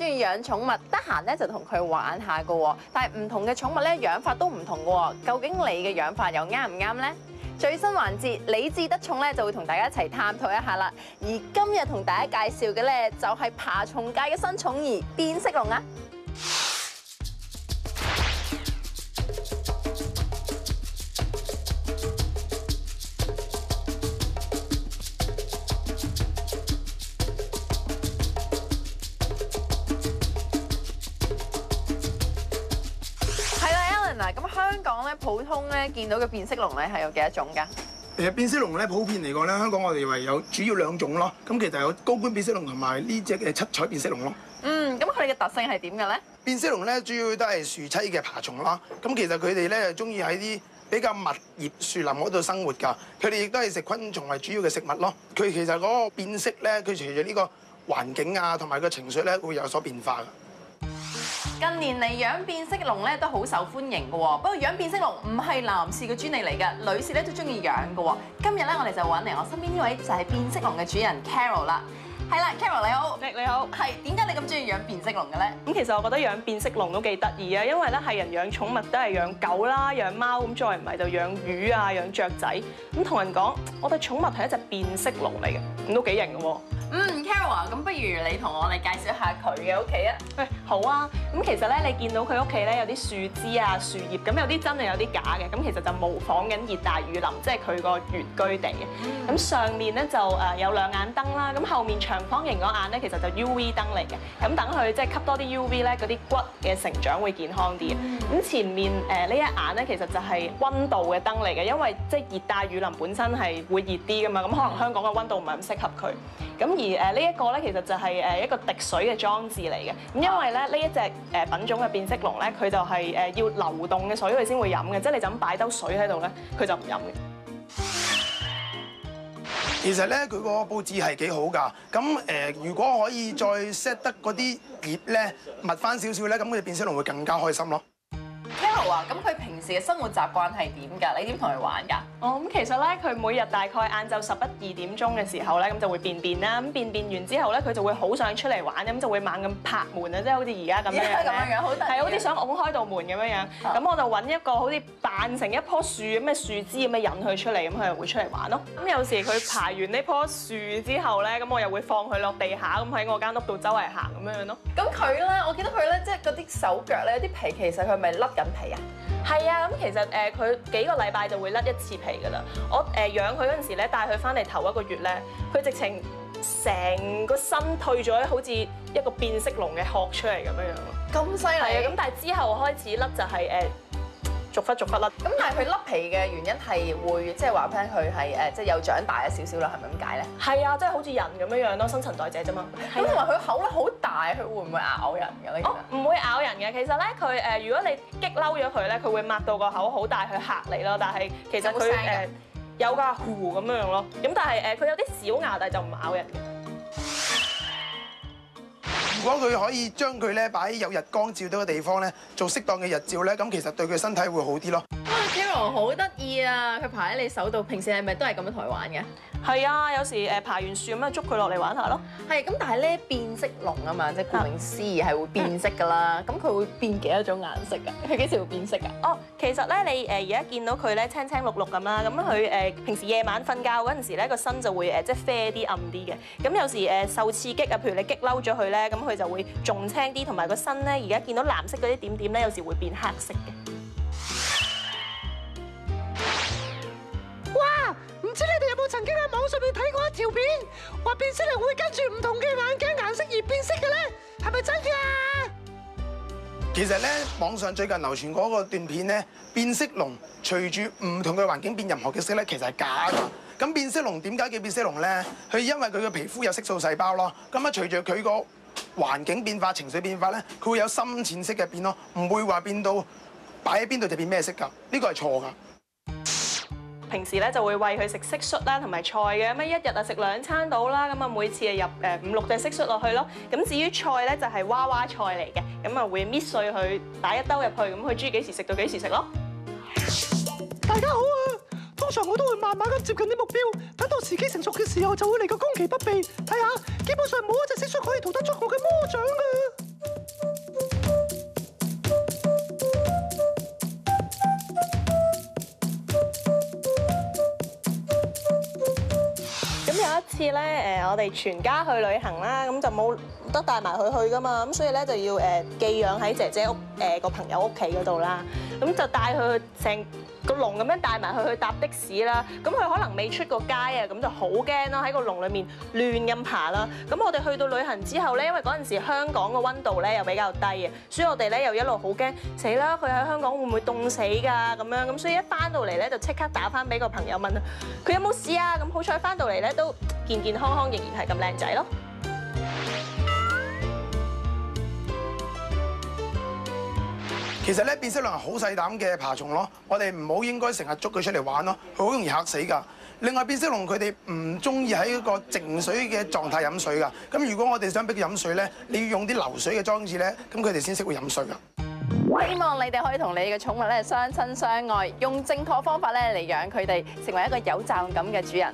意養寵物，得閒咧就同佢玩下噶喎。但係唔同嘅寵物咧養法都唔同噶喎，究竟你嘅養法又啱唔啱呢？最新環節理智得寵咧就會同大家一齊探討一下啦。而今日同大家介紹嘅咧就係爬蟲界嘅新寵兒變色龍啊！嗱，咁香港咧普通咧見到嘅變色龍咧係有幾多種㗎？變色龍咧普遍嚟講咧，香港我哋話有主要2種咯。咁其實有高冠變色龍同埋呢隻嘅七彩變色龍咯。咁佢哋嘅特性係點嘅咧？變色龍咧主要都係樹棲嘅爬蟲啦。咁其實佢哋咧就中意喺啲比較密葉樹林嗰度生活㗎。佢哋亦都係食昆蟲為主要嘅食物咯。佢其實嗰個變色咧，佢除咗呢個環境啊同埋個情緒咧會有所變化㗎。近年嚟養變色龍咧都好受歡迎嘅喎，不過養變色龍唔係男士嘅專利嚟嘅，女士咧都中意養嘅喎。今日咧我哋就揾嚟我身邊呢位就係變色龍嘅主人 Carol 啦。係啦 ，Carol 你好，你好。係點解你咁中意養變色龍嘅咧？咁其實我覺得養變色龍都幾得意啊，因為咧係人養寵物都係養狗啦、養貓咁，再唔係就養魚啊、養雀仔。咁同人講，我哋寵物係一隻變色龍嚟嘅，咁都幾型嘅喎。Carol 啊，咁不如你同我哋介紹下佢嘅屋企啊？喂，好啊。咁其實咧，你見到佢屋企咧有啲樹枝啊、樹葉，咁有啲真係有啲假嘅。咁其實就模仿緊熱帶雨林，即係佢個原居地嘅。咁上面咧就有兩眼燈啦，咁後面長方形嗰眼咧其實就 UV 燈嚟嘅。咁等佢即係吸多啲 UV 咧，嗰啲骨嘅成長會健康啲嘅。咁前面呢一眼咧其實就係溫度嘅燈嚟嘅，因為即係熱帶雨林本身係會熱啲噶嘛，咁可能香港嘅溫度唔係咁適合佢。咁而呢一個咧，其實就係一個滴水嘅裝置嚟嘅。咁因為咧呢一隻品種嘅變色龍咧，佢就係要流動嘅水佢先會飲嘅，即係你就咁擺兜水喺度咧，佢就唔飲嘅。其實咧佢個佈置係幾好㗎。咁如果可以再 set 得嗰啲葉咧密翻少少咧，咁佢隻變色龍會更加開心咯。Carol 啊，咁佢平時嘅生活習慣係點㗎？你點同佢玩㗎？哦，咁其實咧，佢每日大概晏晝11、2點鐘嘅時候咧，咁就會便便啦。咁便完之後咧，佢就會好想出嚟玩，咁就會猛咁拍門啊，即係好似而家咁樣，好得意，係好似想拱開道門咁樣樣。咁我就揾一個好似扮成一棵樹咁嘅樹枝咁樣引佢出嚟，咁佢就會出嚟玩咯。咁有時佢爬完呢棵樹之後咧，咁我又會放佢落地下，咁喺我間屋度周圍行咁樣咯。咁佢咧，我見到佢咧，即係嗰啲手腳咧，啲皮其實佢係咪甩緊皮啊？係啊，咁其實佢幾個禮拜就會甩一次皮㗎啦。我養佢嗰陣時咧，帶佢翻嚟頭1個月咧，佢直情成個身退咗，好似一個變色龍嘅殼出嚟咁樣樣咯。咁犀利！係啊，咁但係之後開始甩就係逐忽甩。咁但係佢甩皮嘅原因係會即係話俾佢係即係又長大咗少少啦，係咪咁解咧？係啊，即係好似人咁樣樣咯，新陳代謝啫嘛。咁同埋佢口咧好大，佢會唔會咬人㗎咧？唔會咬人嘅。其實咧，佢如果你激嬲咗佢咧，佢會擘到個口好大去嚇你咯。但係其實佢有㗎呼咁樣咯。咁但係佢有啲小牙，但係就唔咬人嘅。如果佢可以將佢咧擺喺有日光照到嘅地方咧，做適當嘅日照咧，咁其實對佢身體會好啲咯。Carol 好得意啊！佢爬喺你手度，平時係咪都係咁樣同佢玩嘅？係啊，有時爬完樹咁樣捉佢落嚟玩下咯。係咁，但係咧變色龍啊嘛，即係顧名思義係會變色㗎啦。咁佢會變幾多種顏色㗎？佢幾時會變色㗎？哦，其實咧你而家見到佢咧青青綠綠咁啦，咁佢平時夜晚瞓覺嗰陣時咧個身就會即係啡啲暗啲嘅。咁有時受刺激啊，譬如你激嬲咗佢咧，咁佢就會仲青啲，同埋個身咧而家見到藍色嗰啲點點咧，有時會變黑色嘅。哇！唔知你哋有冇曾經喺網上面睇過一條片，話變色龍會跟住唔同嘅眼鏡顏色而變色嘅咧？係咪真㗎？其實咧，網上最近流傳嗰個段片咧，變色龍隨住唔同嘅環境變任何嘅色咧，其實係假㗎。咁變色龍點解叫變色龍咧？佢因為佢嘅皮膚有色素細胞咯。咁啊，隨住佢個環境變化、情緒變化咧，佢會有深淺色嘅變咯，唔會話變到擺喺邊度就變咩色㗎。呢個係錯㗎。平時咧就會餵佢食蟋蟀啦，同埋菜嘅，咁一日啊食2餐到啦，咁啊每次啊入5、6隻蟋蟀落去咯。咁至於菜咧就係娃娃菜嚟嘅，咁啊會搣碎佢打一兜入去，咁佢中意幾時食到幾時食咯。大家好啊！通常我都會慢慢咁接近啲目標，等到時機成熟嘅時候就會嚟個攻其不備。睇下，基本上冇一隻蟋蟀可以逃得出我嘅魔掌㗎。次咧我哋全家去旅行啦，咁就冇得帶埋佢去噶嘛，咁所以咧就要寄養喺姐姐屋個朋友屋企嗰度啦，咁就帶佢去成個籠咁樣帶埋佢去搭的士啦，咁佢可能未出過街啊，咁就好驚咯，喺個籠裡面亂咁爬啦。咁我哋去到旅行之後咧，因為嗰陣時香港個溫度咧又比較低嘅，所以我哋咧又一路好驚，死啦！佢喺香港會唔會凍死㗎咁樣？咁所以一翻到嚟咧就即刻打翻俾個朋友問佢有冇事啊？咁好彩翻到嚟咧都健健康康，仍然係咁靚仔咯。其實咧，變色龍係好細膽嘅爬蟲咯，我哋唔好應該成日捉佢出嚟玩咯，佢好容易嚇死㗎。另外，變色龍佢哋唔中意喺一個靜水嘅狀態飲水㗎。咁如果我哋想俾佢飲水咧，你要用啲流水嘅裝置咧，咁佢哋先識會飲水㗎。希望你哋可以同你嘅寵物咧相親相愛，用正確方法咧嚟養佢哋，成為一個有責任感嘅主人。